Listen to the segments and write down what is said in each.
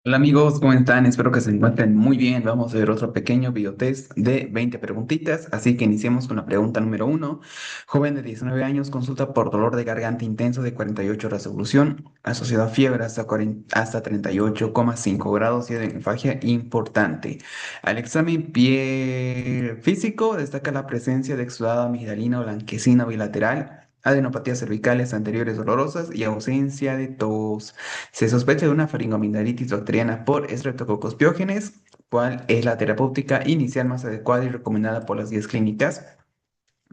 Hola amigos, ¿cómo están? Espero que se encuentren muy bien. Vamos a ver otro pequeño videotest de 20 preguntitas, así que iniciemos con la pregunta número uno. Joven de 19 años consulta por dolor de garganta intenso de 48 horas de evolución, asociado a fiebre hasta 38,5 grados y adenofagia importante. Al examen pie físico destaca la presencia de exudado amigdalino blanquecino bilateral, adenopatías cervicales anteriores dolorosas y ausencia de tos. Se sospecha de una faringoamigdalitis bacteriana por Streptococcus pyogenes. ¿Cuál es la terapéutica inicial más adecuada y recomendada por las guías clínicas?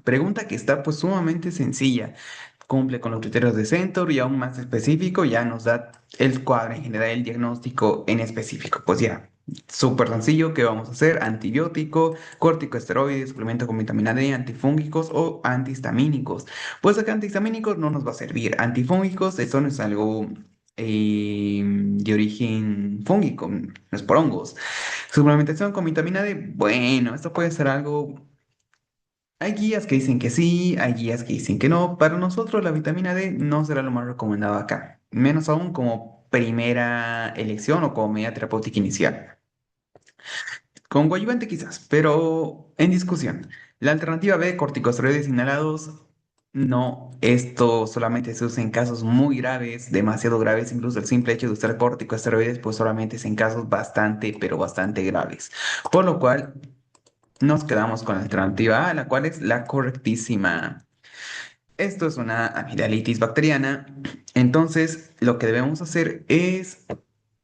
Pregunta que está pues sumamente sencilla. Cumple con los criterios de Centor y aún más específico, ya nos da el cuadro en general, el diagnóstico en específico. Pues ya, súper sencillo, ¿qué vamos a hacer? Antibiótico, corticosteroides, suplemento con vitamina D, antifúngicos o antihistamínicos. Pues acá antihistamínicos no nos va a servir. Antifúngicos, eso no es algo de origen fúngico, no es por hongos. Suplementación con vitamina D, bueno, esto puede ser algo. Hay guías que dicen que sí, hay guías que dicen que no. Para nosotros la vitamina D no será lo más recomendado acá, menos aún como primera elección o como medida terapéutica inicial. Con coadyuvante quizás, pero en discusión. La alternativa B, corticosteroides inhalados, no, esto solamente se usa en casos muy graves, demasiado graves, incluso el simple hecho de usar corticosteroides pues solamente es en casos bastante, pero bastante graves. Por lo cual nos quedamos con la alternativa A, la cual es la correctísima. Esto es una amigdalitis bacteriana, entonces lo que debemos hacer es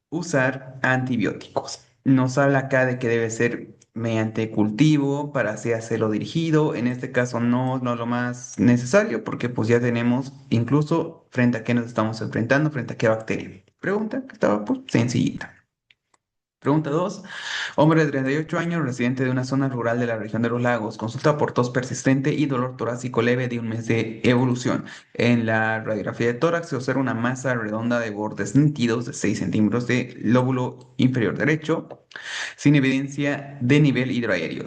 usar antibióticos. Nos habla acá de que debe ser mediante cultivo para así hacerlo dirigido. En este caso no lo más necesario porque pues ya tenemos incluso frente a qué nos estamos enfrentando, frente a qué bacteria. Pregunta que estaba pues sencillita. Pregunta 2. Hombre de 38 años, residente de una zona rural de la región de los lagos, consulta por tos persistente y dolor torácico leve de un mes de evolución. En la radiografía de tórax se observa una masa redonda de bordes nítidos de 6 centímetros de lóbulo inferior derecho, sin evidencia de nivel hidroaéreo.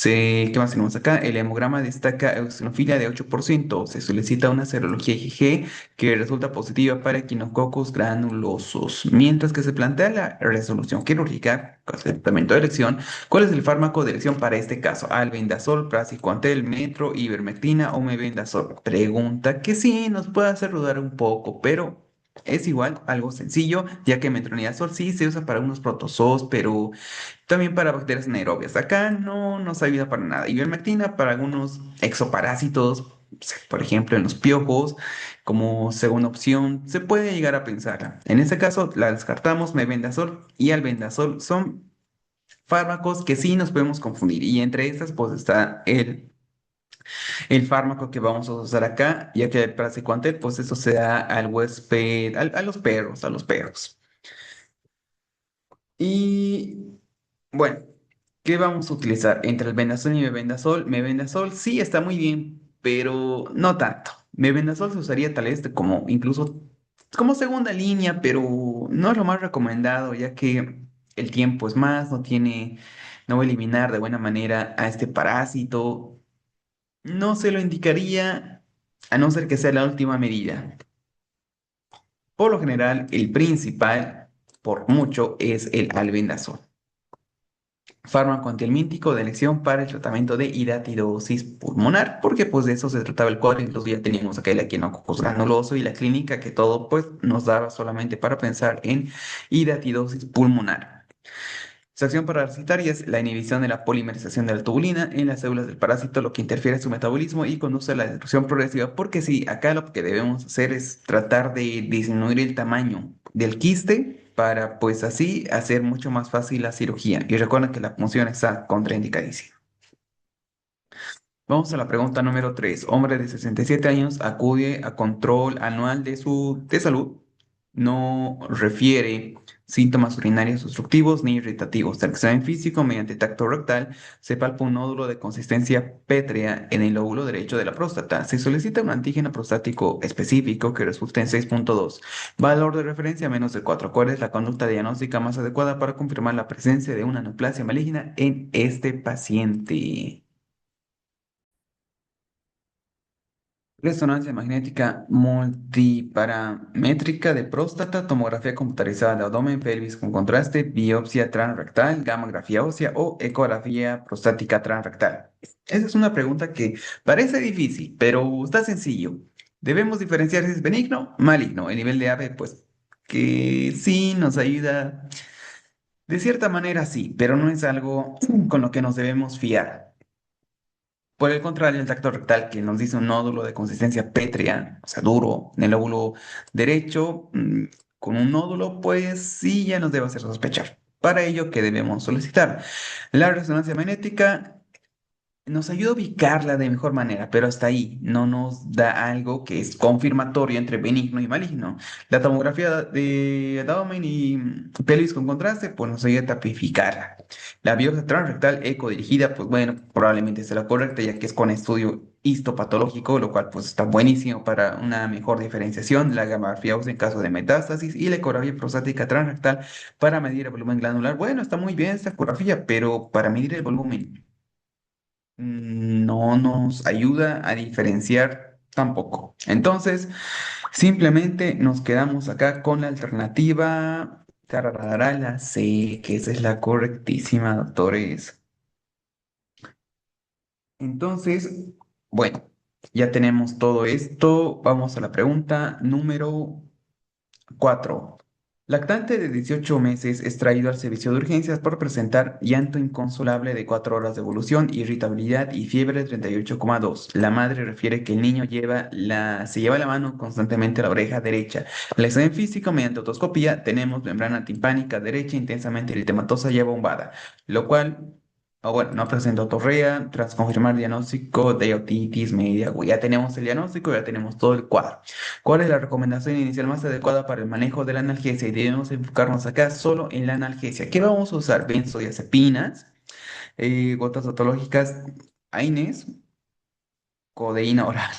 ¿Qué más tenemos acá? El hemograma destaca eosinofilia de 8%. Se solicita una serología IgG que resulta positiva para equinococcus granulosos. Mientras que se plantea la resolución quirúrgica, con el tratamiento de elección, ¿cuál es el fármaco de elección para este caso? Albendazol, praziquantel, metro, ivermectina o mebendazol. Pregunta que sí nos puede hacer dudar un poco, pero es igual, algo sencillo, ya que metronidazol sí se usa para unos protozoos, pero también para bacterias anaerobias. Acá no nos ayuda para nada. Ivermectina para algunos exoparásitos, por ejemplo, en los piojos, como segunda opción, se puede llegar a pensar. En este caso, la descartamos, mebendazol y albendazol son fármacos que sí nos podemos confundir. Y entre estas, pues está el fármaco que vamos a usar acá, ya que el praziquantel, pues eso se da al huésped, a los perros, a los perros. Y bueno, ¿qué vamos a utilizar? Entre el Vendasol y Mebendazol. Mebendazol sí está muy bien, pero no tanto. Mebendazol se usaría tal vez como incluso como segunda línea, pero no es lo más recomendado, ya que el tiempo es más, no va a eliminar de buena manera a este parásito. No se lo indicaría a no ser que sea la última medida. Por lo general, el principal, por mucho, es el albendazol. Fármaco antihelmíntico de elección para el tratamiento de hidatidosis pulmonar, porque pues de eso se trataba el cuadro, incluso ya teníamos aquel equinococcus granuloso y la clínica que todo pues nos daba solamente para pensar en hidatidosis pulmonar. Su acción parasitaria es la inhibición de la polimerización de la tubulina en las células del parásito, lo que interfiere en su metabolismo y conduce a la destrucción progresiva, porque sí, acá lo que debemos hacer es tratar de disminuir el tamaño del quiste para pues así hacer mucho más fácil la cirugía. Y recuerda que la punción está contraindicadísima. Vamos a la pregunta número 3. Hombre de 67 años acude a control anual de salud. No refiere síntomas urinarios obstructivos ni irritativos. Al examen físico, mediante tacto rectal, se palpa un nódulo de consistencia pétrea en el lóbulo derecho de la próstata. Se solicita un antígeno prostático específico que resulta en 6,2. Valor de referencia menos de 4. ¿Cuál es la conducta diagnóstica más adecuada para confirmar la presencia de una neoplasia maligna en este paciente? Resonancia magnética multiparamétrica de próstata, tomografía computarizada de abdomen, pelvis con contraste, biopsia transrectal, gamografía ósea o ecografía prostática transrectal. Esa es una pregunta que parece difícil, pero está sencillo. Debemos diferenciar si es benigno, maligno. El nivel de ave, pues, que sí nos ayuda, de cierta manera sí, pero no es algo con lo que nos debemos fiar. Por el contrario, el tacto rectal que nos dice un nódulo de consistencia pétrea, o sea, duro, en el lóbulo derecho, con un nódulo, pues sí ya nos debe hacer sospechar. Para ello, ¿qué debemos solicitar? La resonancia magnética nos ayuda a ubicarla de mejor manera, pero hasta ahí no nos da algo que es confirmatorio entre benigno y maligno. La tomografía de abdomen y pelvis con contraste, pues nos ayuda a tipificarla. La biopsia transrectal ecodirigida, pues bueno, probablemente sea la correcta, ya que es con estudio histopatológico, lo cual pues está buenísimo para una mejor diferenciación. La gamografía ósea en caso de metástasis y la ecografía prostática transrectal para medir el volumen glandular. Bueno, está muy bien esta ecografía, pero para medir el volumen no nos ayuda a diferenciar tampoco. Entonces, simplemente nos quedamos acá con la alternativa tararara, la C, que esa es la correctísima, doctores. Entonces, bueno, ya tenemos todo esto. Vamos a la pregunta número 4. Lactante de 18 meses es traído al servicio de urgencias por presentar llanto inconsolable de 4 horas de evolución, irritabilidad y fiebre de 38,2. La madre refiere que el niño se lleva la mano constantemente a la oreja derecha. El examen físico mediante otoscopía tenemos membrana timpánica derecha intensamente eritematosa y abombada, lo cual, bueno, no presenta otorrea. Tras confirmar diagnóstico de otitis media aguda. Ya tenemos el diagnóstico, ya tenemos todo el cuadro. ¿Cuál es la recomendación inicial más adecuada para el manejo de la analgesia? Y debemos enfocarnos acá solo en la analgesia. ¿Qué vamos a usar? Benzodiazepinas, gotas otológicas, AINES, codeína oral,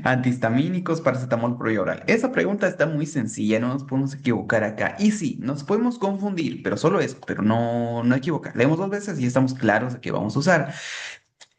antihistamínicos, paracetamol por vía oral. Esa pregunta está muy sencilla, no nos podemos equivocar acá. Y sí, nos podemos confundir, pero solo eso, pero no equivocar. Leemos dos veces y estamos claros de qué vamos a usar.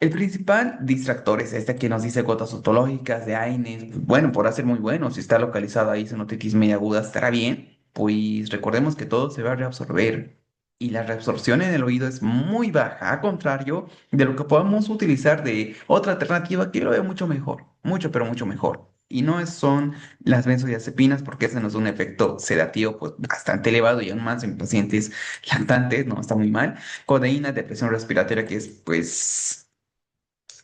El principal distractor es este que nos dice gotas otológicas de AINES. Bueno, podrá ser muy bueno. Si está localizado ahí otitis media aguda, estará bien. Pues recordemos que todo se va a reabsorber y la reabsorción en el oído es muy baja, a contrario de lo que podemos utilizar de otra alternativa que lo veo mucho mejor, mucho, pero mucho mejor. Y no son las benzodiazepinas porque ese nos da un efecto sedativo pues, bastante elevado y aún más en pacientes lactantes, no está muy mal. Codeína, depresión respiratoria, que es pues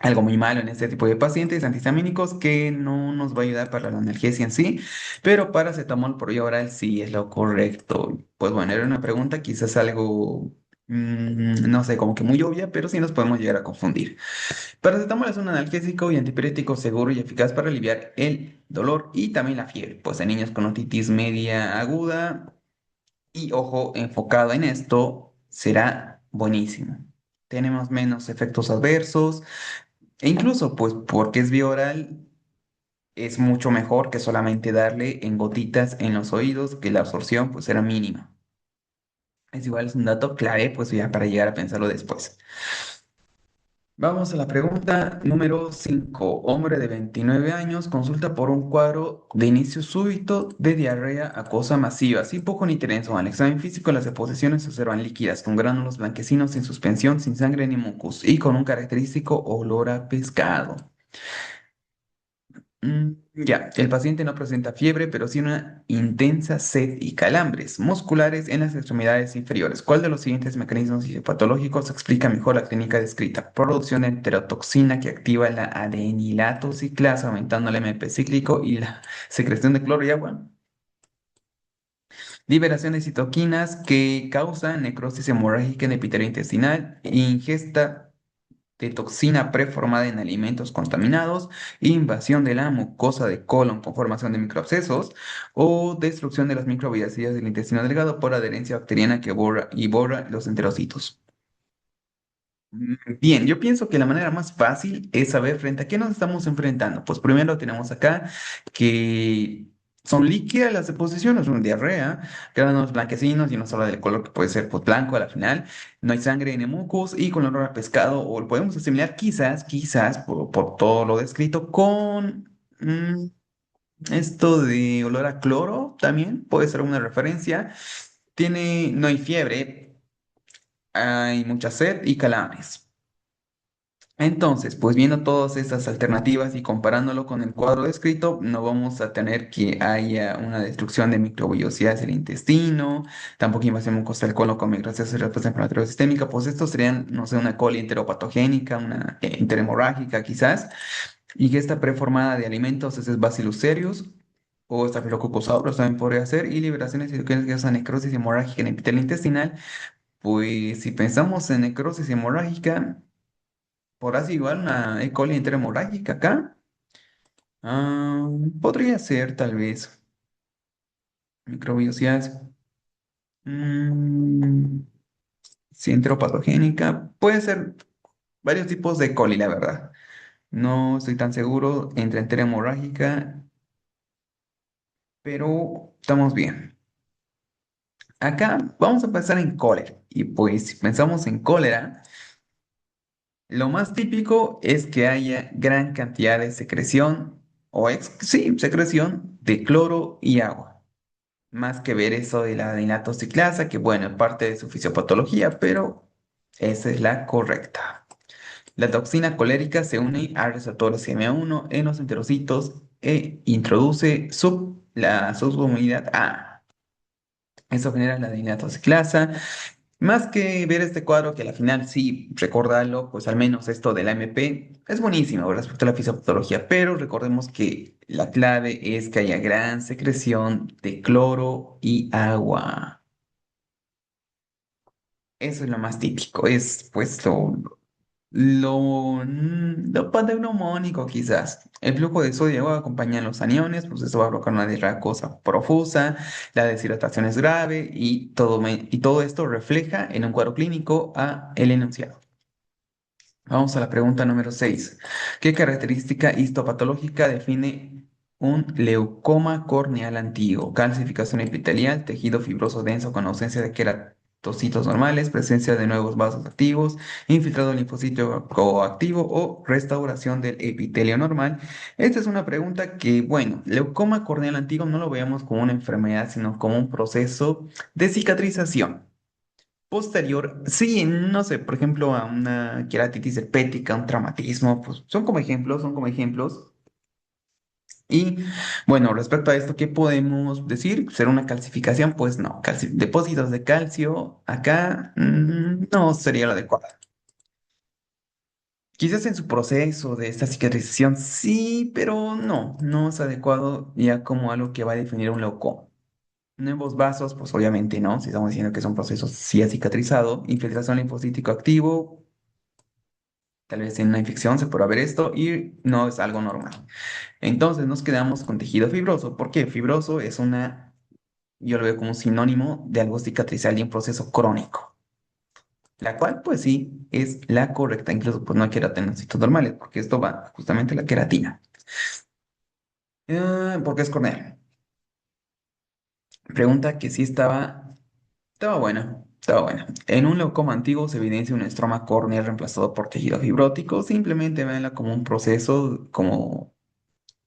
algo muy malo en este tipo de pacientes, antihistamínicos que no nos va a ayudar para la analgesia en sí, pero paracetamol por vía oral sí es lo correcto. Pues bueno, era una pregunta quizás algo, no sé, como que muy obvia, pero sí nos podemos llegar a confundir. Paracetamol es un analgésico y antipirético seguro y eficaz para aliviar el dolor y también la fiebre, pues en niños con otitis media aguda y ojo, enfocado en esto, será buenísimo. Tenemos menos efectos adversos. E incluso, pues, porque es vía oral, es mucho mejor que solamente darle en gotitas en los oídos, que la absorción, pues, era mínima. Es igual, es un dato clave, pues, ya para llegar a pensarlo después. Vamos a la pregunta número 5. Hombre de 29 años consulta por un cuadro de inicio súbito de diarrea acuosa masiva, sin poco ni intenso. Al examen físico, las deposiciones se observan líquidas, con gránulos blanquecinos sin suspensión, sin sangre ni mucus, y con un característico olor a pescado. Ya, el paciente no presenta fiebre, pero sí una intensa sed y calambres musculares en las extremidades inferiores. ¿Cuál de los siguientes mecanismos patológicos explica mejor la clínica descrita? Producción de enterotoxina que activa la adenilato ciclasa, aumentando el MP cíclico y la secreción de cloro y agua. Liberación de citoquinas que causan necrosis hemorrágica en epitelio intestinal, ingesta de toxina preformada en alimentos contaminados, invasión de la mucosa de colon con formación de microabscesos o destrucción de las microbiacidades del intestino delgado por adherencia bacteriana que borra los enterocitos. Bien, yo pienso que la manera más fácil es saber frente a qué nos estamos enfrentando. Pues primero tenemos acá que son líquidas las deposiciones, una diarrea, gránulos blanquecinos y no solo del color que puede ser pues, blanco a la final. No hay sangre ni mucus y con olor a pescado, o lo podemos asimilar quizás por todo lo descrito, con Mm, esto de olor a cloro también puede ser una referencia. No hay fiebre, hay mucha sed y calambres. Entonces, pues viendo todas estas alternativas y comparándolo con el cuadro descrito, no vamos a tener que haya una destrucción de microvellosidades del intestino, tampoco invasión mucosal del colon con migración y respuesta inflamatoria sistémica, pues estos serían, no sé, una coli enteropatogénica, una enterhemorrágica quizás, y que esta preformada de alimentos ese es Bacillus cereus o Staphylococcus aureus también podría ser, y liberaciones citocínicas que causan necrosis hemorrágica en el epitelio intestinal, pues si pensamos en necrosis hemorrágica, por así igual una E. coli hemorrágica acá. Ah, podría ser tal vez microbiosidades. Mm, sí, enteropatogénica. Puede ser varios tipos de coli, la verdad. No estoy tan seguro entre entera hemorrágica, pero estamos bien. Acá vamos a pensar en cólera. Y pues si pensamos en cólera, lo más típico es que haya gran cantidad de secreción sí, secreción de cloro y agua. Más que ver eso de la dinatociclasa, que bueno, es parte de su fisiopatología, pero esa es la correcta. La toxina colérica se une al receptor CMA1 en los enterocitos e introduce la subunidad A. Eso genera la dinatociclasa. Más que ver este cuadro, que al final sí, recordarlo, pues al menos esto del AMP es buenísimo respecto a la fisiopatología, pero recordemos que la clave es que haya gran secreción de cloro y agua. Eso es lo más típico, es pues lo pandeumónico quizás. El flujo de sodio y agua acompañan los aniones, pues eso va a provocar una diarrea acuosa profusa, la deshidratación es grave y todo esto refleja en un cuadro clínico a el enunciado. Vamos a la pregunta número 6. ¿Qué característica histopatológica define un leucoma corneal antiguo? Calcificación epitelial, tejido fibroso denso con ausencia de queratocitos normales, presencia de nuevos vasos activos, infiltrado linfocito coactivo o restauración del epitelio normal. Esta es una pregunta que, bueno, leucoma corneal antiguo no lo veamos como una enfermedad, sino como un proceso de cicatrización. Posterior, sí, no sé, por ejemplo, a una queratitis herpética, un traumatismo, pues son como ejemplos. Y bueno, respecto a esto, ¿qué podemos decir? ¿Será una calcificación? Pues no, depósitos de calcio acá no sería lo adecuado. Quizás en su proceso de esta cicatrización sí, pero no es adecuado ya como algo que va a definir un leucoma. Nuevos vasos, pues obviamente no, si estamos diciendo que es un proceso sí ha cicatrizado, infiltración linfocítico activo. Tal vez en una infección se puede ver esto y no es algo normal. Entonces nos quedamos con tejido fibroso. ¿Por qué? Fibroso es yo lo veo como un sinónimo de algo cicatrizal y un proceso crónico. La cual, pues sí, es la correcta. Incluso, pues no hay queratinocitos normales, porque esto va justamente a la queratina. ¿Por qué es corneal? Pregunta que sí estaba buena. Estaba buena. En un leucoma antiguo se evidencia un estroma córneo reemplazado por tejido fibrótico. Simplemente véanla como un proceso, como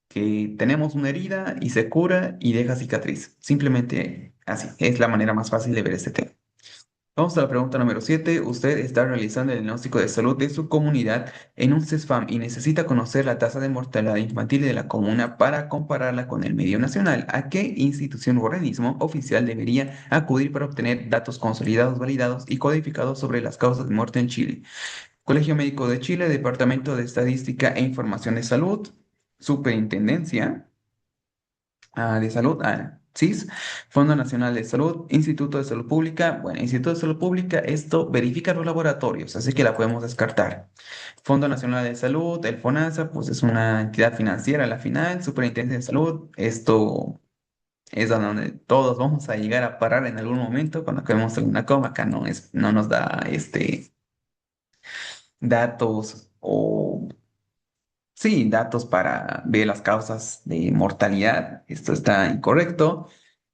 que tenemos una herida y se cura y deja cicatriz. Simplemente así. Es la manera más fácil de ver este tema. Vamos a la pregunta número 7. Usted está realizando el diagnóstico de salud de su comunidad en un CESFAM y necesita conocer la tasa de mortalidad infantil de la comuna para compararla con el medio nacional. ¿A qué institución u organismo oficial debería acudir para obtener datos consolidados, validados y codificados sobre las causas de muerte en Chile? Colegio Médico de Chile, Departamento de Estadística e Información de Salud, Superintendencia de Salud, CIS, Fondo Nacional de Salud, Instituto de Salud Pública. Bueno, Instituto de Salud Pública, esto verifica los laboratorios, así que la podemos descartar. Fondo Nacional de Salud, el FONASA, pues es una entidad financiera a la final, Superintendencia de Salud, esto es a donde todos vamos a llegar a parar en algún momento cuando acabemos alguna coma. Acá no nos da datos o sí, datos para ver las causas de mortalidad. Esto está incorrecto.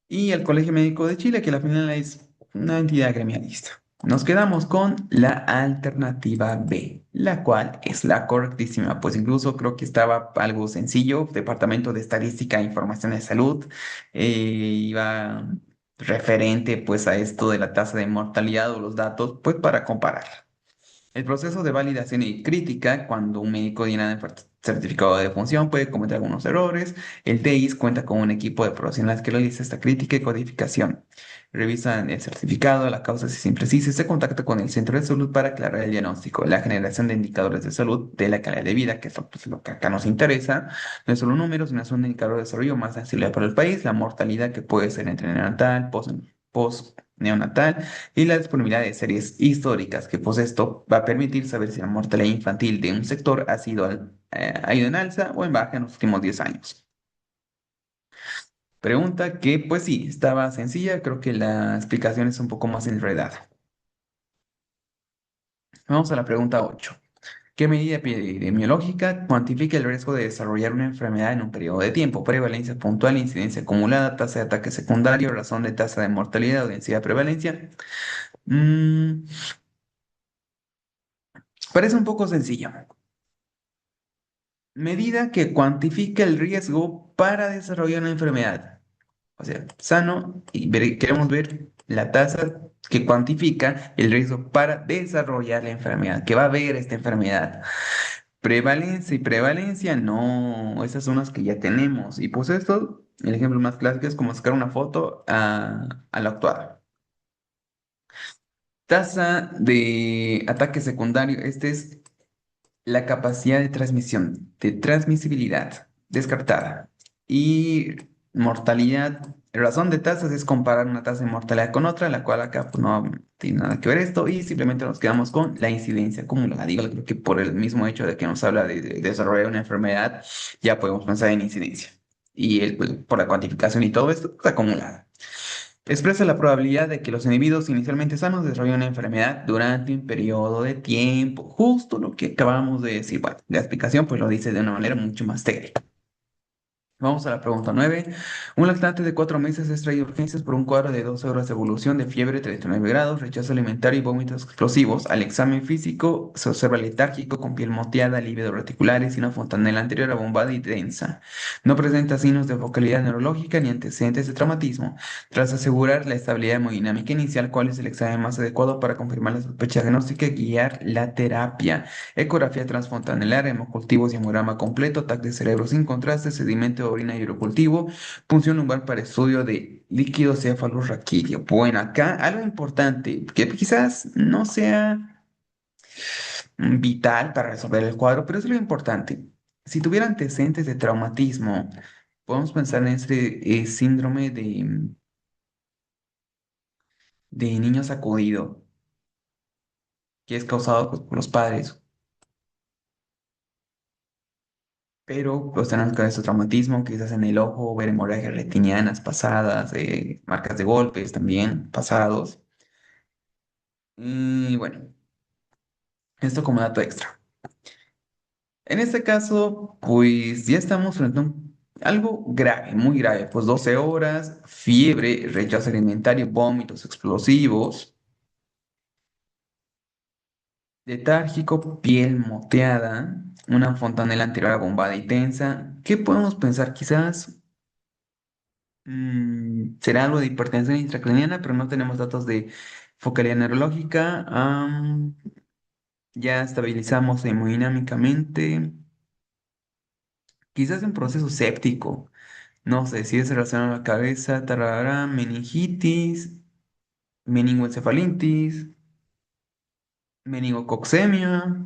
Y el Colegio Médico de Chile, que al final es una entidad gremialista. Nos quedamos con la alternativa B, la cual es la correctísima, pues incluso creo que estaba algo sencillo, Departamento de Estadística e Información de Salud, iba referente pues a esto de la tasa de mortalidad o los datos, pues para comparar. El proceso de validación y crítica, cuando un médico llena el certificado de función, puede cometer algunos errores. El TIS cuenta con un equipo de profesionales que realiza esta crítica y codificación. Revisan el certificado, la causa si es imprecisa y se contacta con el centro de salud para aclarar el diagnóstico. La generación de indicadores de salud de la calidad de vida, que es pues, lo que acá nos interesa, no es solo números, sino es un indicador de desarrollo más sensible para el país. La mortalidad que puede ser entre neonatal, post-neonatal y la disponibilidad de series históricas, que pues esto va a permitir saber si la mortalidad infantil de un sector ha ido en alza o en baja en los últimos 10 años. Pregunta que pues sí, estaba sencilla, creo que la explicación es un poco más enredada. Vamos a la pregunta 8. ¿Qué medida epidemiológica cuantifica el riesgo de desarrollar una enfermedad en un periodo de tiempo? Prevalencia puntual, incidencia acumulada, tasa de ataque secundario, razón de tasa de mortalidad o densidad de prevalencia. Mm, parece un poco sencillo. Medida que cuantifica el riesgo para desarrollar una enfermedad. O sea, sano y queremos ver la tasa que cuantifica el riesgo para desarrollar la enfermedad, que va a haber esta enfermedad. Prevalencia y prevalencia, no, esas son las que ya tenemos. Y pues esto, el ejemplo más clásico es como sacar una foto a la actuada. Tasa de ataque secundario, este es la capacidad de transmisión, de transmisibilidad, descartada. Y mortalidad, razón de tasas es comparar una tasa de mortalidad con otra, la cual acá pues, no tiene nada que ver esto, y simplemente nos quedamos con la incidencia acumulada. Digo, creo que por el mismo hecho de que nos habla de desarrollar una enfermedad, ya podemos pensar en incidencia. Y pues, por la cuantificación y todo esto, está acumulada. Expresa la probabilidad de que los individuos inicialmente sanos desarrollen una enfermedad durante un periodo de tiempo. Justo lo que acabamos de decir. Bueno, la explicación pues lo dice de una manera mucho más técnica. Vamos a la pregunta 9. Un lactante de 4 meses es traído a urgencias por un cuadro de 12 horas de evolución de fiebre 39 grados, rechazo alimentario y vómitos explosivos. Al examen físico se observa letárgico, con piel moteada, lívidos reticulares y una fontanela anterior abombada y densa. No presenta signos de focalidad neurológica ni antecedentes de traumatismo. Tras asegurar la estabilidad hemodinámica inicial, ¿cuál es el examen más adecuado para confirmar la sospecha diagnóstica y guiar la terapia? Ecografía transfontanelar, hemocultivos y hemograma completo, TAC de cerebro sin contraste, sedimento de orina y urocultivo, punción lumbar para estudio de líquido cefalorraquídeo. Bueno, acá algo importante que quizás no sea vital para resolver el cuadro, pero es lo importante. Si tuviera antecedentes de traumatismo, podemos pensar en este síndrome de niño sacudido, que es causado pues, por los padres. Pero pues tenemos que ver su traumatismo, quizás en el ojo, ver hemorragias retinianas pasadas, marcas de golpes también pasados. Y bueno, esto como dato extra. En este caso, pues ya estamos frente a algo grave, muy grave, pues 12 horas, fiebre, rechazo alimentario, vómitos explosivos, letárgico, piel moteada, una fontanela anterior abombada y tensa. ¿Qué podemos pensar? Quizás será algo de hipertensión intracraniana, pero no tenemos datos de focalidad neurológica. Ya estabilizamos hemodinámicamente. Quizás un proceso séptico. No sé si es relacionado a la cabeza, tararara, meningitis, meningoencefalitis, meningococcemia.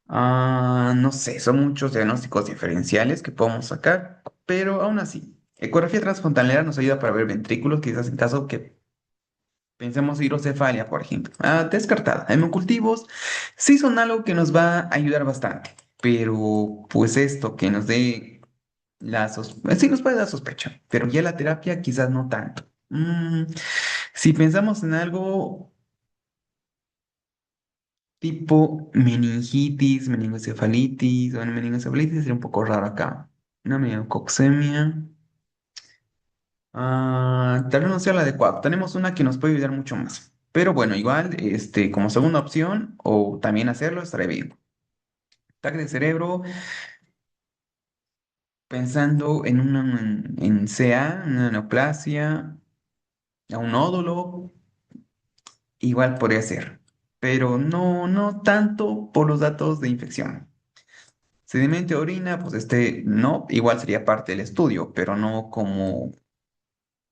No sé, son muchos diagnósticos diferenciales que podemos sacar, pero aún así, ecografía transfrontalera nos ayuda para ver ventrículos, quizás en caso que pensemos hidrocefalia, por ejemplo. Descartada. Hemocultivos sí son algo que nos va a ayudar bastante, pero pues esto que nos dé sí nos puede dar sospecha, pero ya la terapia quizás no tanto. Si pensamos en algo tipo meningitis, meningoencefalitis, bueno, meningoencefalitis sería un poco raro acá. Una meningococcemia. Tal vez no sea la adecuada. Tenemos una que nos puede ayudar mucho más. Pero bueno, igual, como segunda opción, o también hacerlo, estaría bien. Ataque de cerebro, pensando en CA, una neoplasia, a un nódulo, igual podría ser. Pero no tanto por los datos de infección. Sedimento de orina, pues no, igual sería parte del estudio, pero no como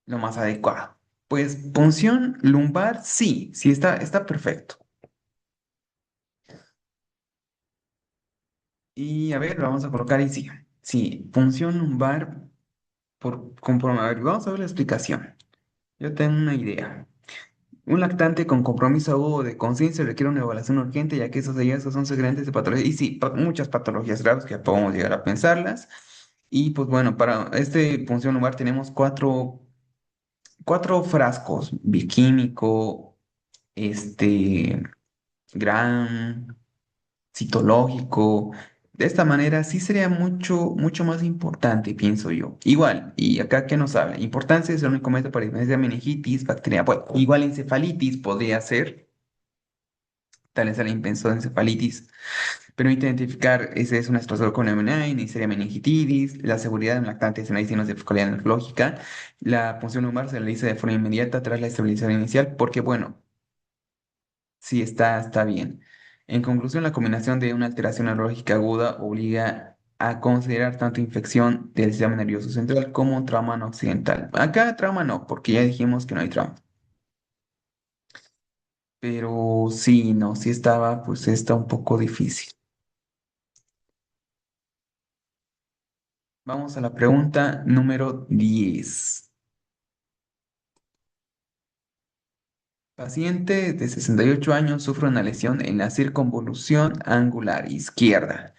lo más adecuado. Pues punción lumbar, sí, sí está perfecto. Y a ver, vamos a colocar ahí sí. Sí, punción lumbar a ver, vamos a ver la explicación. Yo tengo una idea. Un lactante con compromiso agudo de conciencia requiere una evaluación urgente, ya que esos hallazgos son sugerentes de patologías. Y sí, muchas patologías graves que podemos llegar a pensarlas. Y pues bueno, para este punción lumbar tenemos cuatro frascos: bioquímico, este, Gram, citológico. De esta manera sí sería mucho más importante, pienso yo. Igual, y acá que nos habla, importancia es el único método para diferenciar meningitis, bacteria. Bueno, igual encefalitis podría ser, tal vez la encefalitis. Permite identificar ese es un estresor con MNI, ni sería meningitis, la seguridad en lactantes en signos de focalidad neurológica. La punción lumbar se realiza de forma inmediata tras la estabilización inicial, porque bueno, sí, está bien. En conclusión, la combinación de una alteración neurológica aguda obliga a considerar tanto infección del sistema nervioso central como un trauma no occidental. Acá trauma no, porque ya dijimos que no hay trauma. Pero sí, no, sí estaba, pues está un poco difícil. Vamos a la pregunta número 10. Paciente de 68 años sufre una lesión en la circunvolución angular izquierda.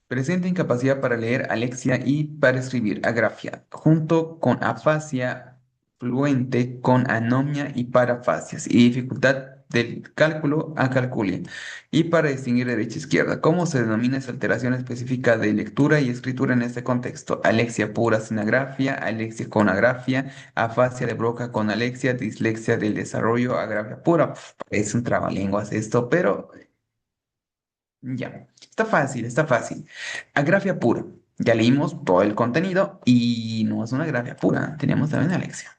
Presenta incapacidad para leer, alexia y para escribir, agrafia, junto con afasia fluente, con anomia y parafasias, y dificultad del cálculo, acalculia, y para distinguir derecha e izquierda. ¿Cómo se denomina esa alteración específica de lectura y escritura en este contexto? Alexia pura sin agrafia, alexia con agrafia, afasia de Broca con alexia, dislexia del desarrollo, agrafia pura. Parece un trabalenguas esto, pero ya, está fácil, está fácil. Agrafia pura. Ya leímos todo el contenido y no es una grafia pura. Tenemos también alexia.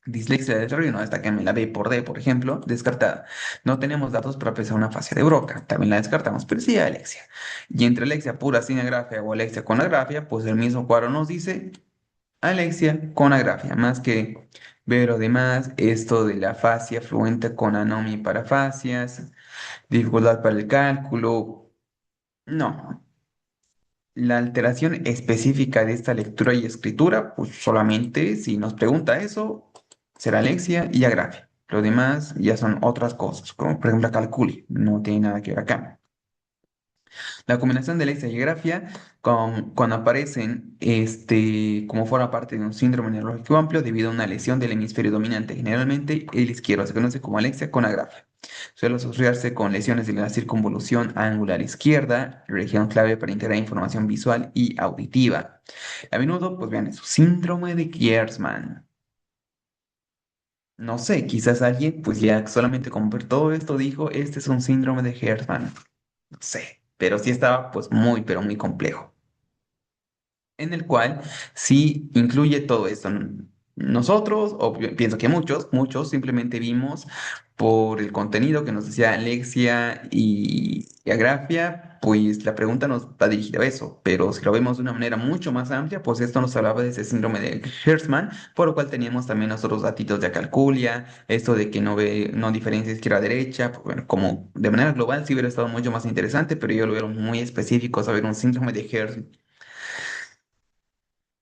Dislexia de desarrollo, no, esta que me la B por D, por ejemplo, descartada. No tenemos datos para pensar una fase de Broca. También la descartamos, pero sí alexia. Y entre alexia pura sin agrafia o alexia con agrafia, pues el mismo cuadro nos dice alexia con agrafia. Más que ver lo demás, esto de la fascia fluente con anomia y parafasias, dificultad para el cálculo. No, la alteración específica de esta lectura y escritura, pues solamente si nos pregunta eso, será alexia y agrafia. Lo demás ya son otras cosas, como por ejemplo calculi, no tiene nada que ver acá. La combinación de alexia y grafia, cuando aparecen como forma parte de un síndrome neurológico amplio debido a una lesión del hemisferio dominante, generalmente el izquierdo, se conoce como alexia con agrafia. Suele asociarse con lesiones de la circunvolución angular izquierda, región clave para integrar información visual y auditiva. A menudo, pues vean eso, síndrome de Kiersman. No sé, quizás alguien, pues ya solamente con ver todo esto dijo, este es un síndrome de Kiersman. No sé, pero sí estaba pues muy, pero muy complejo, en el cual sí incluye todo esto. Nosotros, o pienso que muchos simplemente vimos por el contenido que nos decía Alexia y Agrafia, pues la pregunta nos va dirigida a eso, pero si lo vemos de una manera mucho más amplia, pues esto nos hablaba de ese síndrome de Hertzmann, por lo cual teníamos también nosotros datitos de acalculia, esto de que no diferencia izquierda-derecha, pues, bueno, como de manera global sí hubiera estado mucho más interesante, pero yo lo veo muy específico saber un síndrome de Hertzmann.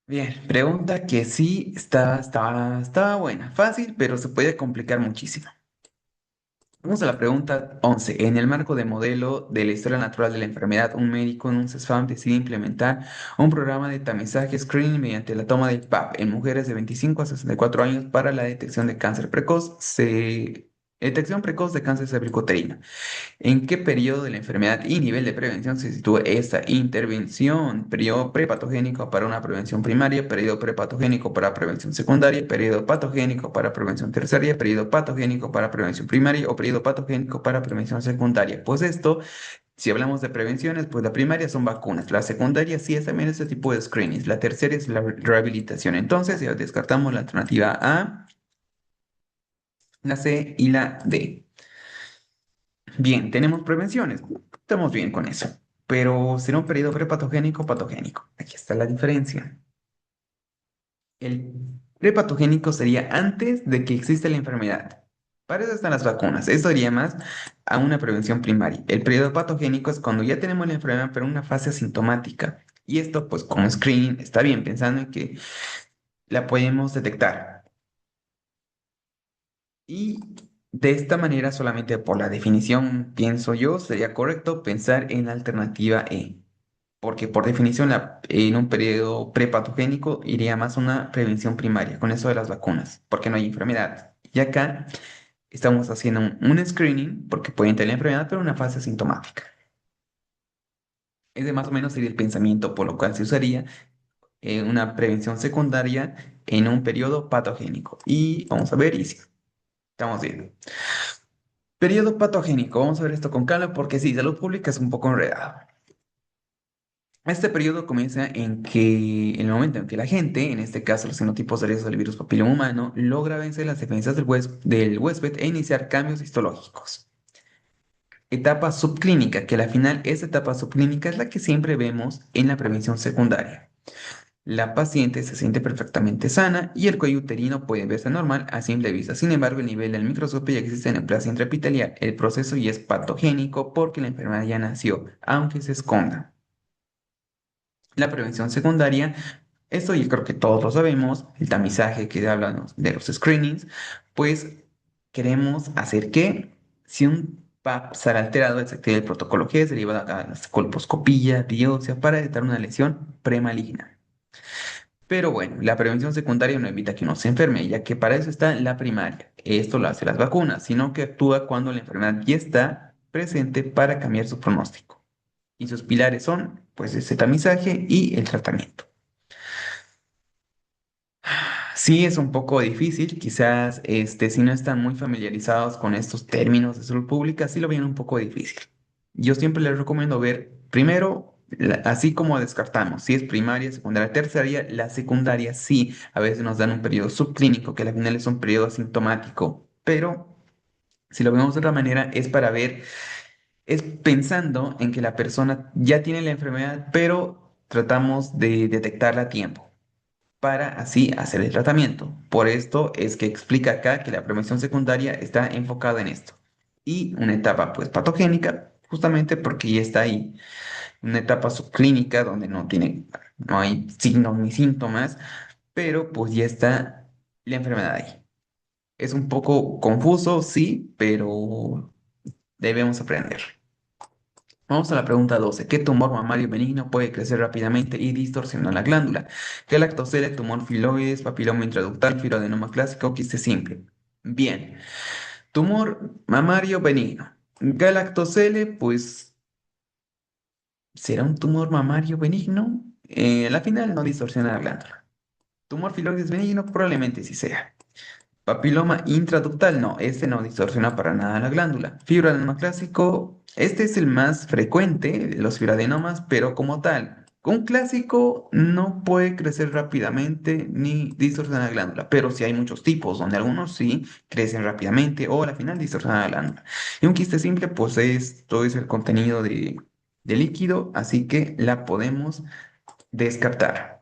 Bien, pregunta que sí estaba buena, fácil, pero se puede complicar muchísimo. Vamos a la pregunta 11. En el marco de modelo de la historia natural de la enfermedad, un médico en un CESFAM decide implementar un programa de tamizaje screening mediante la toma del PAP en mujeres de 25 a 64 años para la detección de cáncer precoz. Detección precoz de cáncer cervicuterino. ¿En qué periodo de la enfermedad y nivel de prevención se sitúa esta intervención? Periodo prepatogénico para una prevención primaria, periodo prepatogénico para prevención secundaria, periodo patogénico para prevención terciaria, periodo patogénico para prevención primaria o periodo patogénico para prevención secundaria. Pues esto, si hablamos de prevenciones, pues la primaria son vacunas, la secundaria sí es también este tipo de screenings, la tercera es la rehabilitación. Entonces, ya descartamos la alternativa A, la C y la D. Bien, tenemos prevenciones. Estamos bien con eso. Pero será un periodo prepatogénico o patogénico. Aquí está la diferencia. El prepatogénico sería antes de que exista la enfermedad. Para eso están las vacunas. Esto iría más a una prevención primaria. El periodo patogénico es cuando ya tenemos la enfermedad, pero en una fase asintomática. Y esto, pues, con screening está bien, pensando en que la podemos detectar. Y de esta manera, solamente por la definición, pienso yo, sería correcto pensar en la alternativa E, porque por definición en un periodo prepatogénico iría más a una prevención primaria, con eso de las vacunas, porque no hay enfermedad. Y acá estamos haciendo un screening, porque pueden tener la enfermedad, pero en una fase asintomática. Ese más o menos sería el pensamiento por lo cual se usaría una prevención secundaria en un periodo patogénico. Y vamos a ver, y sí, estamos bien. Periodo patogénico. Vamos a ver esto con calma porque sí, salud pública es un poco enredado. Este periodo comienza en el momento en que la gente, en este caso los genotipos de riesgo del virus papiloma humano, logra vencer las defensas del huésped e iniciar cambios histológicos. Etapa subclínica, que al final esta etapa subclínica es la que siempre vemos en la prevención secundaria. La paciente se siente perfectamente sana y el cuello uterino puede verse normal a simple vista. Sin embargo, el nivel del microscopio ya existe en la neoplasia intraepitelial. El proceso ya es patogénico porque la enfermedad ya nació, aunque se esconda. La prevención secundaria, esto yo creo que todos lo sabemos, el tamizaje que hablan de los screenings, pues queremos hacer que si un PAP sale alterado, se active el protocolo G, es derivado a la colposcopía, biopsia, para detectar una lesión premaligna. Pero bueno, la prevención secundaria no evita que uno se enferme, ya que para eso está la primaria. Esto lo hace las vacunas, sino que actúa cuando la enfermedad ya está presente para cambiar su pronóstico. Y sus pilares son, pues, ese tamizaje y el tratamiento. Sí, es un poco difícil, quizás si no están muy familiarizados con estos términos de salud pública, sí lo ven un poco difícil. Yo siempre les recomiendo ver primero, así como descartamos, si es primaria, secundaria, terciaria, la secundaria sí, a veces nos dan un periodo subclínico, que al final es un periodo asintomático, pero si lo vemos de otra manera, es para ver, es pensando en que la persona ya tiene la enfermedad, pero tratamos de detectarla a tiempo para así hacer el tratamiento. Por esto es que explica acá que la prevención secundaria está enfocada en esto. Y una etapa pues patogénica, justamente porque ya está ahí. Una etapa subclínica donde no hay signos ni síntomas, pero pues ya está la enfermedad ahí. Es un poco confuso, sí, pero debemos aprender. Vamos a la pregunta 12. ¿Qué tumor mamario benigno puede crecer rápidamente y distorsionar la glándula? Galactocele, tumor filoides, papiloma intraductal, fibroadenoma clásico, quiste simple. Bien. Tumor mamario benigno. Galactocele, pues, ¿será un tumor mamario benigno? A la final no distorsiona la glándula. Tumor filoides benigno, probablemente sí sea. Papiloma intraductal, no, este no distorsiona para nada la glándula. Fibroadenoma clásico, este es el más frecuente de los fibroadenomas, pero como tal, un clásico no puede crecer rápidamente ni distorsionar la glándula, pero sí hay muchos tipos, donde algunos sí crecen rápidamente o al final distorsionan la glándula. Y un quiste simple, pues todo es el contenido de líquido, así que la podemos descartar.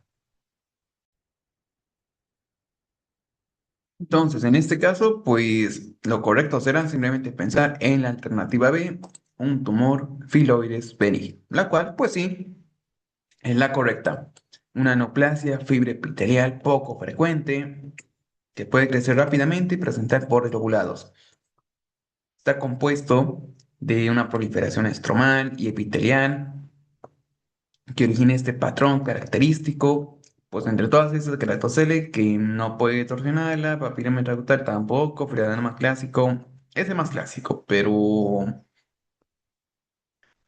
Entonces, en este caso, pues lo correcto será simplemente pensar en la alternativa B, un tumor filoides benigno, la cual, pues sí, es la correcta. Una neoplasia fibroepitelial poco frecuente que puede crecer rápidamente y presentar bordes lobulados. Está compuesto de una proliferación estromal y epitelial que origina este patrón característico, pues entre todas esas queratocele que no puede torsionarla, papiloma intraductal tampoco, fibroadenoma clásico, es el más clásico, pero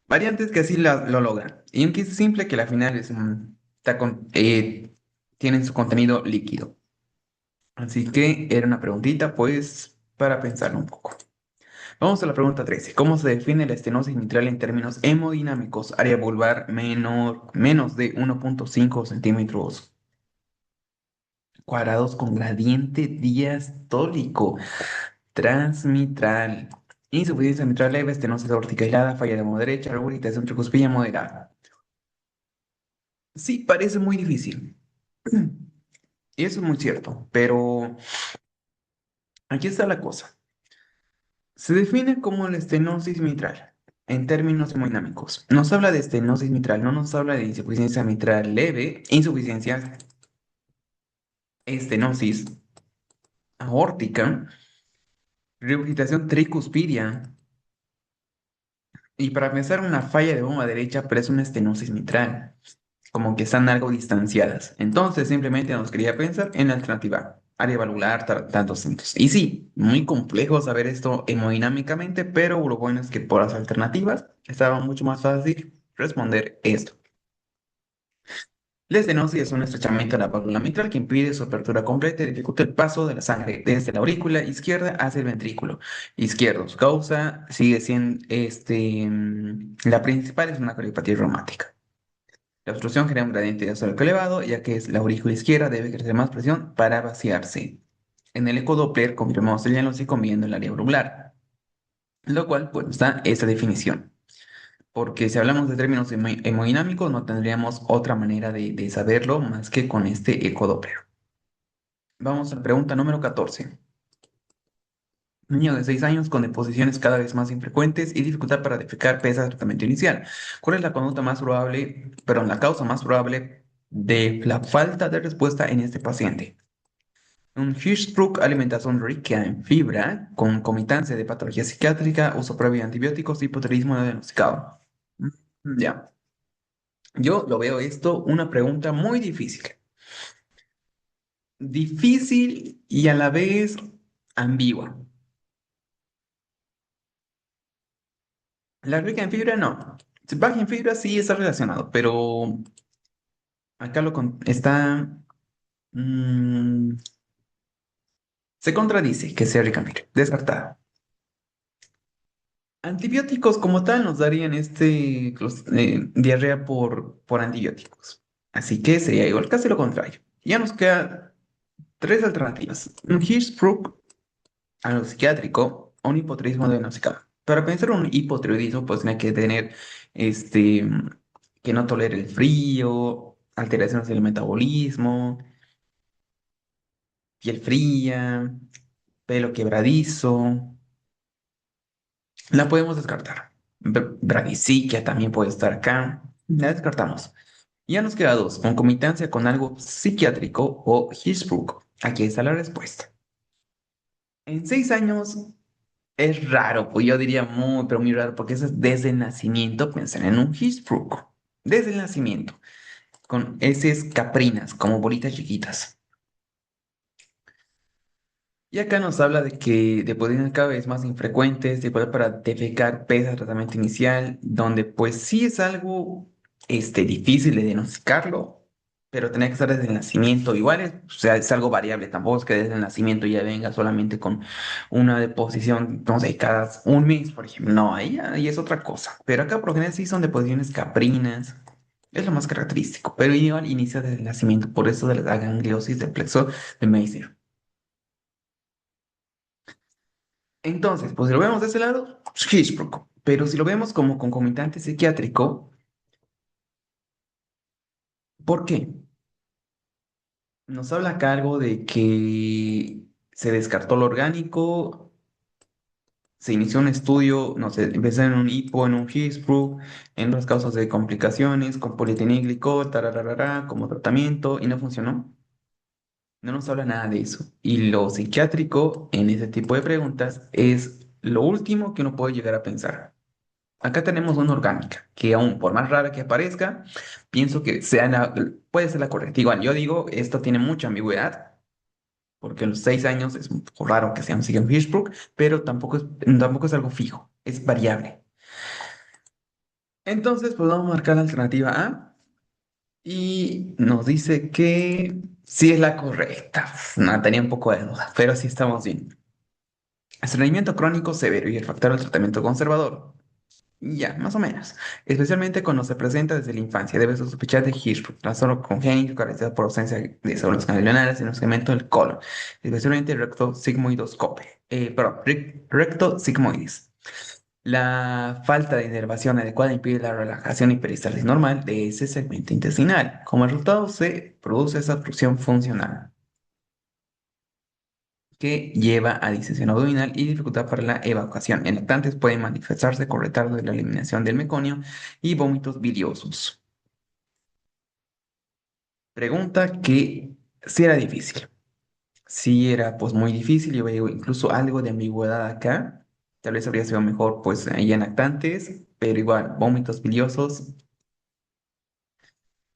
variantes que así lo logran. Y un kit simple que la final es tienen su contenido líquido. Así que era una preguntita, pues, para pensarlo un poco. Vamos a la pregunta 13. ¿Cómo se define la estenosis mitral en términos hemodinámicos? Área vulvar menos de 1,5 centímetros cuadrados con gradiente diastólico transmitral. Insuficiencia mitral leve, estenosis aórtica aislada, falla de mano derecha, regurgitación tricuspilla moderada. Sí, parece muy difícil. Y eso es muy cierto, pero aquí está la cosa. Se define como la estenosis mitral en términos hemodinámicos. Nos habla de estenosis mitral, no nos habla de insuficiencia mitral leve, insuficiencia, estenosis aórtica, regurgitación tricuspidia. Y para pensar una falla de bomba derecha, pero es una estenosis mitral, como que están algo distanciadas. Entonces simplemente nos quería pensar en la alternativa, área valvular, tantos centros. Y sí, muy complejo saber esto hemodinámicamente, pero lo bueno es que por las alternativas estaba mucho más fácil responder esto. La estenosis es un estrechamiento de la válvula mitral que impide su apertura completa y dificulta el paso de la sangre desde la aurícula izquierda hacia el ventrículo izquierdo. Su causa sigue siendo la principal es una cardiopatía reumática. La obstrucción genera un gradiente diastólico elevado, ya que es la aurícula izquierda debe ejercer más presión para vaciarse. En el ecodoppler confirmamos el diagnóstico midiendo el área valvular, lo cual pues nos da esa definición. Porque si hablamos de términos hemodinámicos, no tendríamos otra manera de saberlo más que con este ecodoppler. Vamos a la pregunta número 14. Niño de 6 años con deposiciones cada vez más infrecuentes y dificultad para defecar pese al tratamiento inicial. ¿Cuál es la conducta más probable, perdón, la causa más probable de la falta de respuesta en este paciente? Un Hirschsprung, alimentación rica en fibra, concomitancia de patología psiquiátrica, uso previo de antibióticos, hipotiroidismo no diagnosticado. Ya. Yo lo veo esto una pregunta muy difícil. Difícil y a la vez ambigua. La rica en fibra no. Baja en fibra sí está relacionado, pero acá está... mm, se contradice que sea rica en fibra. Descartada. Antibióticos como tal nos darían diarrea por antibióticos. Así que sería igual, casi lo contrario. Ya nos quedan tres alternativas. Un Hirschsprung a lo psiquiátrico o un hipotiroidismo diagnosticado. Para pensar un hipotiroidismo, pues tiene que tener este, que no tolere el frío, alteraciones del metabolismo, piel fría, pelo quebradizo. La podemos descartar. Bradisiquia también puede estar acá. La descartamos. Ya nos queda dos, concomitancia con algo psiquiátrico o Hirschsprung. Aquí está la respuesta. En 6 años es raro, pues yo diría muy, pero muy raro, porque eso es desde el nacimiento, pensar en un Hirschsprung. Desde el nacimiento, con heces caprinas, como bolitas chiquitas. Y acá nos habla de que deposiciones cada vez más infrecuentes, de poder para defecar pese al tratamiento inicial, donde pues sí es algo difícil de diagnosticarlo, pero tenía que estar desde el nacimiento. Igual es, o sea, es algo variable, tampoco es que desde el nacimiento ya venga solamente con una deposición, no sé, cada un mes, por ejemplo. No, ahí es otra cosa. Pero acá por lo general sí son deposiciones caprinas, es lo más característico, pero igual inicia desde el nacimiento, por eso de la gangliosis del plexo de Meissner. Entonces, pues si lo vemos de ese lado, Hitchcock. Pero si lo vemos como concomitante psiquiátrico, ¿por qué? Nos habla acá algo de que se descartó lo orgánico, se inició un estudio, no sé, empezó en un hipo, en un Hirschsprung, en las causas de complicaciones, con polietilenglicol, tarararara, como tratamiento, y no funcionó. No nos habla nada de eso. Y lo psiquiátrico en ese tipo de preguntas es lo último que uno puede llegar a pensar. Acá tenemos una orgánica, que aún por más rara que aparezca, pienso que puede ser la correcta. Igual, yo digo, esto tiene mucha ambigüedad, porque en los 6 años es un poco raro que sea un Sigma Hirschsprung, pero tampoco es algo fijo, es variable. Entonces, pues vamos a marcar la alternativa A y nos dice que sí es la correcta. No, tenía un poco de duda, pero sí estamos bien. Estreñimiento crónico severo y el factor del tratamiento conservador. Ya, más o menos. Especialmente cuando se presenta desde la infancia, debe sospechar de Hirschsprung, trastorno congénito caracterizado por ausencia de células ganglionares en el segmento del colon, especialmente recto sigmoidoscope. Recto sigmoides. La falta de inervación adecuada impide la relajación y peristalsis normal de ese segmento intestinal. Como resultado, se produce esa obstrucción funcional que lleva a distensión abdominal y dificultad para la evacuación. En lactantes pueden manifestarse con retardo de la eliminación del meconio y vómitos biliosos. Pregunta que si era difícil. Si era pues muy difícil, yo veo incluso algo de ambigüedad acá. Tal vez habría sido mejor pues ahí en lactantes, pero igual, vómitos biliosos.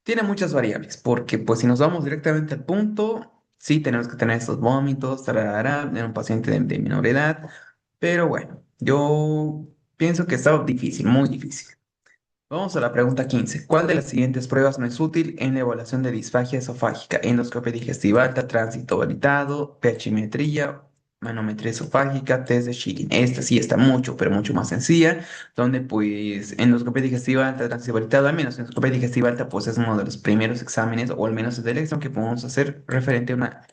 Tiene muchas variables, porque pues si nos vamos directamente al punto, sí tenemos que tener estos vómitos, tararara, en un paciente de menor edad, pero bueno, yo pienso que está difícil, muy difícil. Vamos a la pregunta 15. ¿Cuál de las siguientes pruebas no es útil en la evaluación de disfagia esofágica? Endoscopia digestiva alta, tránsito validado, pH-metría, manometría esofágica, test de Schilling. Esta sí está mucho, pero mucho más sencilla, donde pues endoscopia digestiva alta, tránsito validado, al menos endoscopia digestiva alta pues es uno de los primeros exámenes, o al menos de elección que podemos hacer referente a una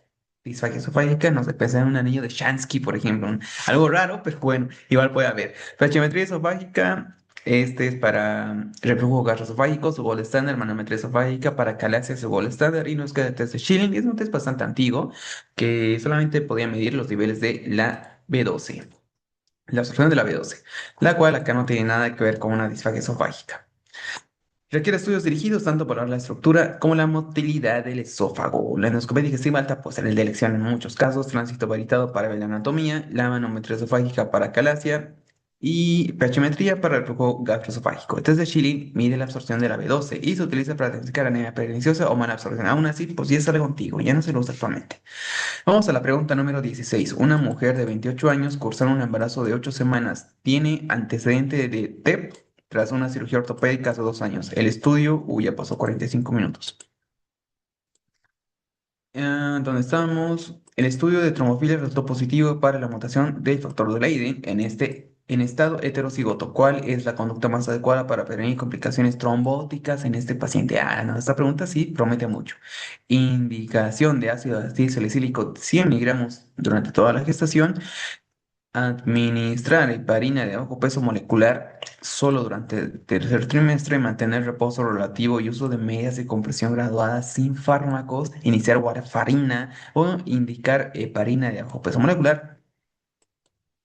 disfagia esofágica. No sé, pensar en un anillo de Shansky, por ejemplo, algo raro, pero bueno, igual puede haber. PH-metría esofágica. Este es para reflujo gastroesofágico, su gol estándar, manometría esofágica, para calasia, su gol estándar, y nos queda el test de Schilling. Es un test bastante antiguo que solamente podía medir los niveles de la B12, la absorción de la B12, la cual acá no tiene nada que ver con una disfagia esofágica. Requiere estudios dirigidos tanto para la estructura como la motilidad del esófago. La endoscopia digestiva alta puede ser el de elección en muchos casos, tránsito varitado para ver la anatomía, la manometría esofágica para calasia y pH-metría para el flujo gastroesofágico. El test de Schilling mide la absorción de la B12 y se utiliza para diagnosticar anemia perniciosa o mala absorción. Aún así, pues ya sale contigo, ya no se lo usa actualmente. Vamos a la pregunta número 16. Una mujer de 28 años cursando un embarazo de 8 semanas tiene antecedente de TEP tras una cirugía ortopédica hace 2 años. El estudio, ya pasó 45 minutos. ¿Dónde estamos? El estudio de trombofilia resultó positivo para la mutación del factor de Leiden en estado heterocigoto. ¿Cuál es la conducta más adecuada para prevenir complicaciones trombóticas en este paciente? Ah, no, esta pregunta sí promete mucho. Indicación de ácido acetilsalicílico 100 miligramos durante toda la gestación. Administrar heparina de bajo peso molecular solo durante el tercer trimestre, mantener reposo relativo y uso de medidas de compresión graduadas sin fármacos, iniciar warfarina o indicar heparina de bajo peso molecular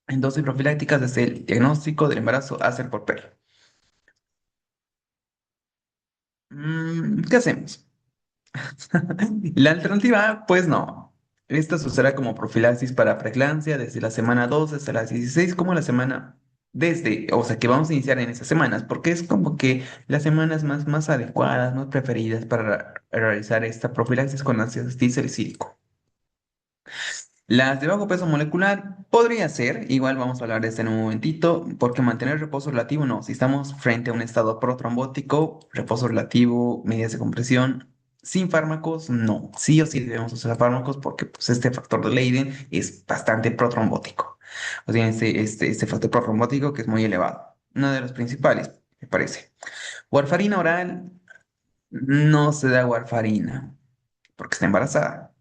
en dosis profilácticas desde el diagnóstico del embarazo a ser por perro. ¿Qué hacemos? La alternativa, pues no. Esta se usará como profilaxis para preeclampsia desde la semana 2 hasta la 16, como la semana o sea, que vamos a iniciar en esas semanas, porque es como que las semanas más adecuadas, más preferidas para realizar esta profilaxis con ácido acetilsalicílico. Las de bajo peso molecular podría ser, igual vamos a hablar de esto en un momentito, porque mantener reposo relativo no. Si estamos frente a un estado protrombótico, reposo relativo, medidas de compresión, sin fármacos, no. Sí o sí debemos usar fármacos porque pues, este factor de Leiden es bastante protrombótico. O sea, este factor protrombótico que es muy elevado. Uno de los principales, me parece. Warfarina oral, no se da warfarina porque está embarazada.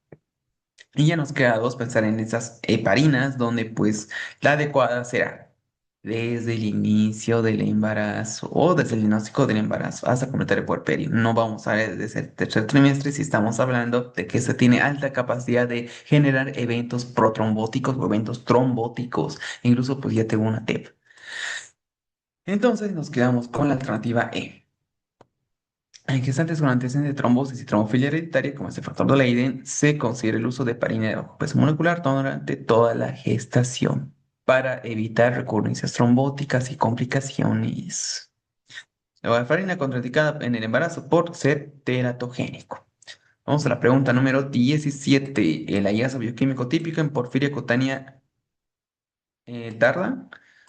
Y ya nos queda dos, pensar en esas heparinas, donde pues la adecuada será desde el inicio del embarazo o desde el diagnóstico del embarazo hasta completar el puerperio. No vamos a ver desde el tercer trimestre si estamos hablando de que se tiene alta capacidad de generar eventos protrombóticos o eventos trombóticos. Incluso pues ya tengo una TEP. Entonces nos quedamos con la alternativa E. En gestantes con antecedentes de trombosis y trombofilia hereditaria, como este factor de Leiden, se considera el uso de heparina de bajo peso molecular durante toda la gestación para evitar recurrencias trombóticas y complicaciones. La warfarina contraindicada en el embarazo por ser teratogénico. Vamos a la pregunta número 17. El hallazgo bioquímico típico en porfiria cutánea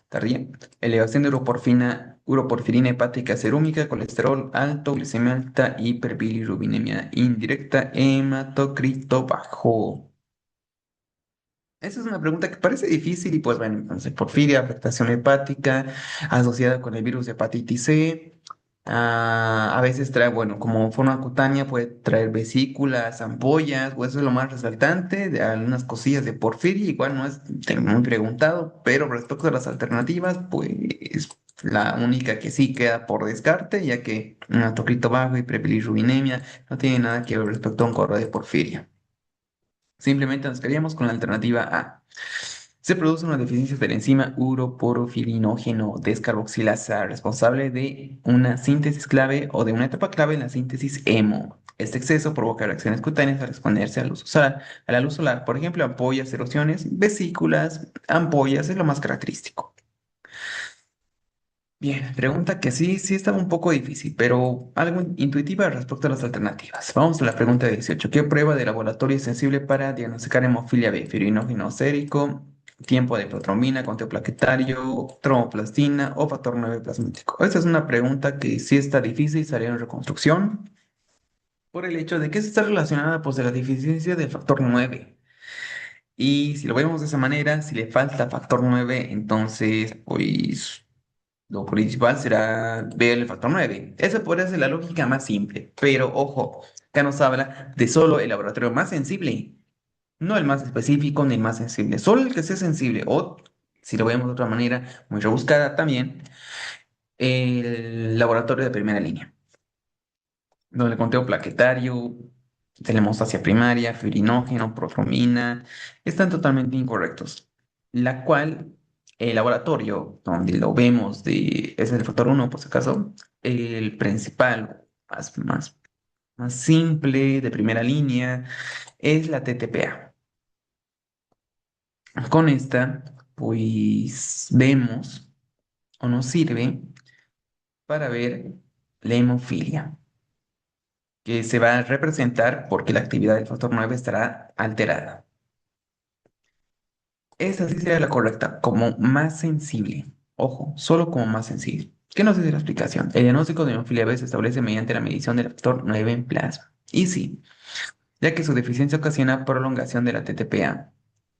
tardía, elevación de uroporfirina hepática serúmica, colesterol alto, glicemia alta, hiperbilirrubinemia indirecta, hematocrito bajo. Esa es una pregunta que parece difícil y pues bueno, entonces porfiria, afectación hepática asociada con el virus de hepatitis C. A veces trae, bueno, como forma cutánea puede traer vesículas, ampollas, o eso es lo más resaltante de algunas cosillas de porfiria. Igual no es muy preguntado, pero respecto a las alternativas, pues la única que sí queda por descarte, ya que un hematocrito bajo y prebilirrubinemia no tiene nada que ver respecto a un cuadro de porfiria. Simplemente nos quedaríamos con la alternativa A. Se produce una deficiencia del enzima uroporofilinógeno descarboxilasa responsable de una síntesis clave o de una etapa clave en la síntesis hemo. Este exceso provoca reacciones cutáneas al exponerse a la luz solar. Por ejemplo, ampollas, erosiones, vesículas, ampollas es lo más característico. Bien, pregunta que sí estaba un poco difícil, pero algo intuitiva respecto a las alternativas. Vamos a la pregunta 18. ¿Qué prueba de laboratorio es sensible para diagnosticar hemofilia B? Fibrinógeno sérico, tiempo de protrombina, conteo plaquetario, tromoplastina o factor 9 plasmático. Esta es una pregunta que sí está difícil, salió en reconstrucción por el hecho de que está relacionada pues de la deficiencia del factor 9. Y si lo vemos de esa manera, si le falta factor 9, entonces pues lo principal será ver el factor 9. Esa podría ser la lógica más simple, pero ojo, acá nos habla de solo el laboratorio más sensible, no el más específico ni el más sensible, solo el que sea sensible, o si lo vemos de otra manera, muy rebuscada también, el laboratorio de primera línea, donde el conteo plaquetario, tenemos hacia primaria, fibrinógeno, protromina, están totalmente incorrectos, la cual el laboratorio donde lo vemos es el factor uno por si acaso, el principal, más simple, de primera línea, es la TTPA. Con esta, pues vemos o nos sirve para ver la hemofilia, que se va a representar porque la actividad del factor 9 estará alterada. Esa sí sería la correcta, como más sensible. Ojo, solo como más sensible. ¿Qué nos dice la explicación? El diagnóstico de hemofilia B se establece mediante la medición del factor 9 en plasma. Y sí, ya que su deficiencia ocasiona prolongación de la TTPA.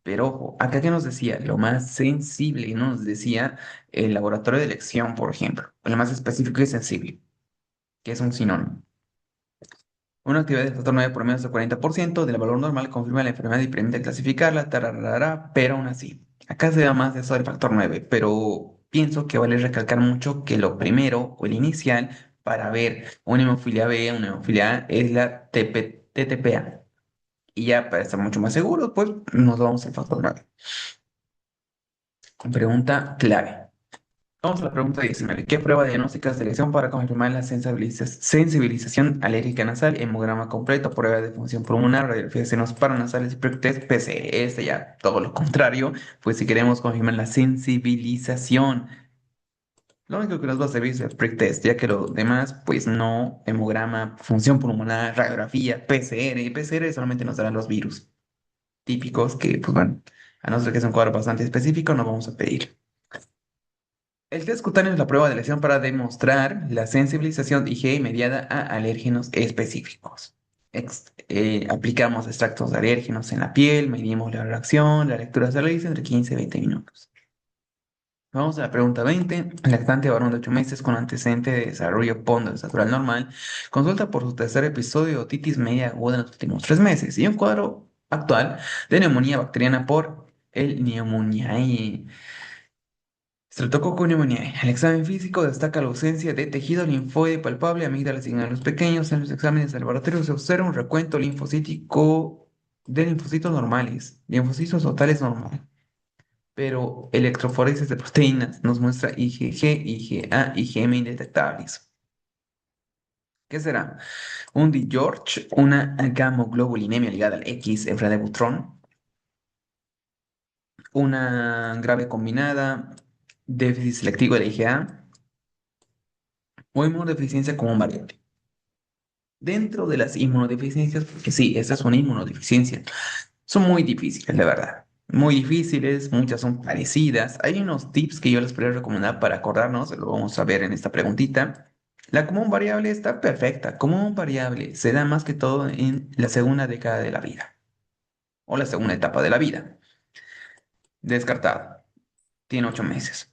Pero ojo, acá que nos decía lo más sensible, y no nos decía el laboratorio de elección, por ejemplo, lo más específico y sensible, que es un sinónimo. Una actividad del factor 9 por menos del 40% del valor normal confirma la enfermedad y permite clasificarla, tararara, pero aún así. Acá se da más de eso del factor 9, pero pienso que vale recalcar mucho que lo primero o el inicial para ver una hemofilia B, una hemofilia A, es la TTPA. Y ya para estar mucho más seguros, pues nos vamos al factor 9. Pregunta clave. Vamos a la pregunta 19. ¿Qué prueba diagnóstica de selección para confirmar la sensibilización alérgica nasal? Hemograma completo, prueba de función pulmonar, radiografía de senos paranasales y test PCR. Este ya todo lo contrario, pues si queremos confirmar la sensibilización, lo único que nos va a servir es el prick test, ya que lo demás, pues no, hemograma, función pulmonar, radiografía, PCR. Y PCR solamente nos darán los virus típicos que, pues bueno, a no ser que sea un cuadro bastante específico, no vamos a pedir. El test cutáneo es la prueba de elección para demostrar la sensibilización IgE mediada a alérgenos específicos. Aplicamos extractos de alérgenos en la piel, medimos la reacción, la lectura se realiza entre 15 y 20 minutos. Vamos a la pregunta 20. Lactante varón de 8 meses con antecedente de desarrollo natural normal consulta por su tercer episodio de otitis media aguda en los últimos 3 meses y un cuadro actual de neumonía bacteriana por el Pneumoniae. Streptococcus pneumoniae. El examen físico destaca la ausencia de tejido linfoide palpable, amígdalas y ganglios pequeños. En los exámenes de laboratorio se observa un recuento linfocítico de linfocitos normales, linfocitos totales normal, pero electroforesis de proteínas nos muestra IgG, IgA, IgM indetectables. ¿Qué será? Un George, una gamoglobulinemia ligada al X, Efra Butrón, una grave combinada, déficit selectivo de IgA o inmunodeficiencia como un variante. Dentro de las inmunodeficiencias, porque sí, esta es una inmunodeficiencia, son muy difíciles, la verdad. Muy difíciles, muchas son parecidas. Hay unos tips que yo les podría recomendar para acordarnos, lo vamos a ver en esta preguntita. La común variable está perfecta. Común variable se da más que todo en la segunda década de la vida o la segunda etapa de la vida. Descartado. Tiene 8 meses.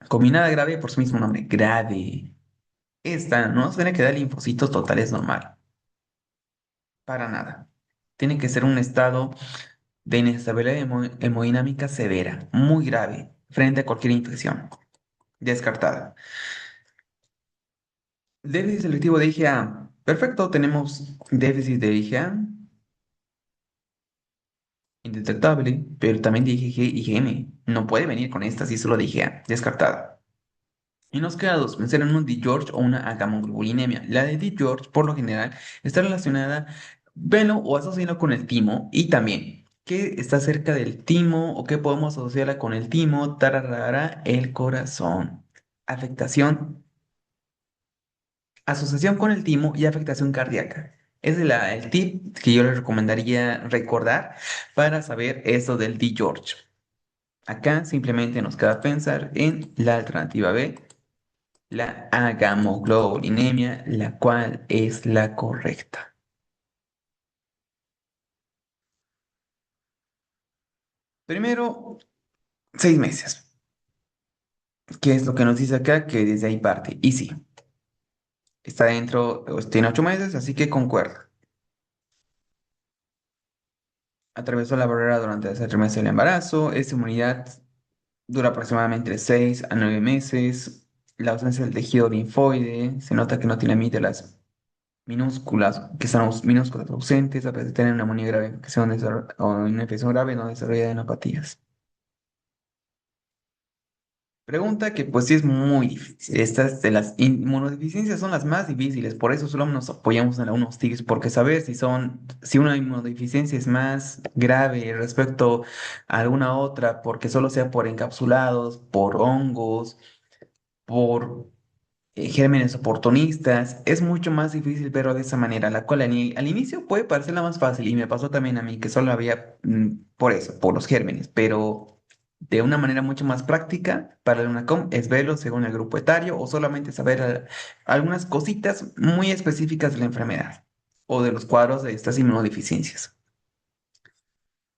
Combinada grave por su mismo nombre, grave. Esta no se tiene que dar linfocitos totales normal. Para nada. Tiene que ser un estado de inestabilidad hemodinámica severa, muy grave, frente a cualquier infección. Descartada. Déficit selectivo de IgA. Perfecto, tenemos déficit de IgA, indetectable, pero también de IgG y IgM. No puede venir con esta si solo de IgA. Descartada. Y nos queda dos, vencer en un DiGeorge o una agamoglobulinemia. La de DiGeorge, por lo general, está relacionada, velo o asociada con el timo y también, ¿qué está cerca del timo o qué podemos asociarla con el timo? Tararara, el corazón. Afectación, asociación con el timo y afectación cardíaca. Es el tip que yo les recomendaría recordar para saber esto del DiGeorge. Acá simplemente nos queda pensar en la alternativa B, la agamoglobulinemia, la cual es la correcta. Primero, 6 meses, que es lo que nos dice acá, que desde ahí parte. Y sí, está dentro, pues, tiene 8 meses, así que concuerda. Atravesó la barrera durante el trimestre del embarazo. Esta inmunidad dura aproximadamente de 6 a 9 meses. La ausencia del tejido linfoide, se nota que no tiene amígdalas minúsculas, que son minúsculas ausentes, a pesar de tener una neumonía grave, que sea o una infección grave no desarrolla enapatías. Pregunta que pues sí es muy difícil. Estas de las inmunodeficiencias son las más difíciles, por eso solo nos apoyamos en algunos tips, porque saber si una inmunodeficiencia es más grave respecto a alguna otra, porque solo sea por encapsulados, por hongos, por gérmenes oportunistas, es mucho más difícil verlo de esa manera, la cual al inicio puede parecer la más fácil y me pasó también a mí que solo había por eso, por los gérmenes, pero de una manera mucho más práctica para el UNACOM es verlo según el grupo etario o solamente saber algunas cositas muy específicas de la enfermedad o de los cuadros de estas inmunodeficiencias.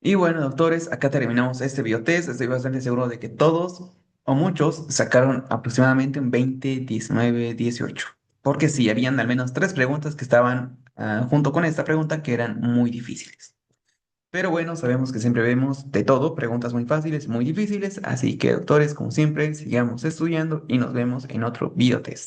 Y bueno, doctores, acá terminamos este biotest. Estoy bastante seguro de que todos o muchos sacaron aproximadamente un 20, 19, 18. Porque sí, habían al menos tres preguntas que estaban junto con esta pregunta que eran muy difíciles. Pero bueno, sabemos que siempre vemos de todo, preguntas muy fáciles, muy difíciles. Así que, doctores, como siempre, sigamos estudiando y nos vemos en otro biotest.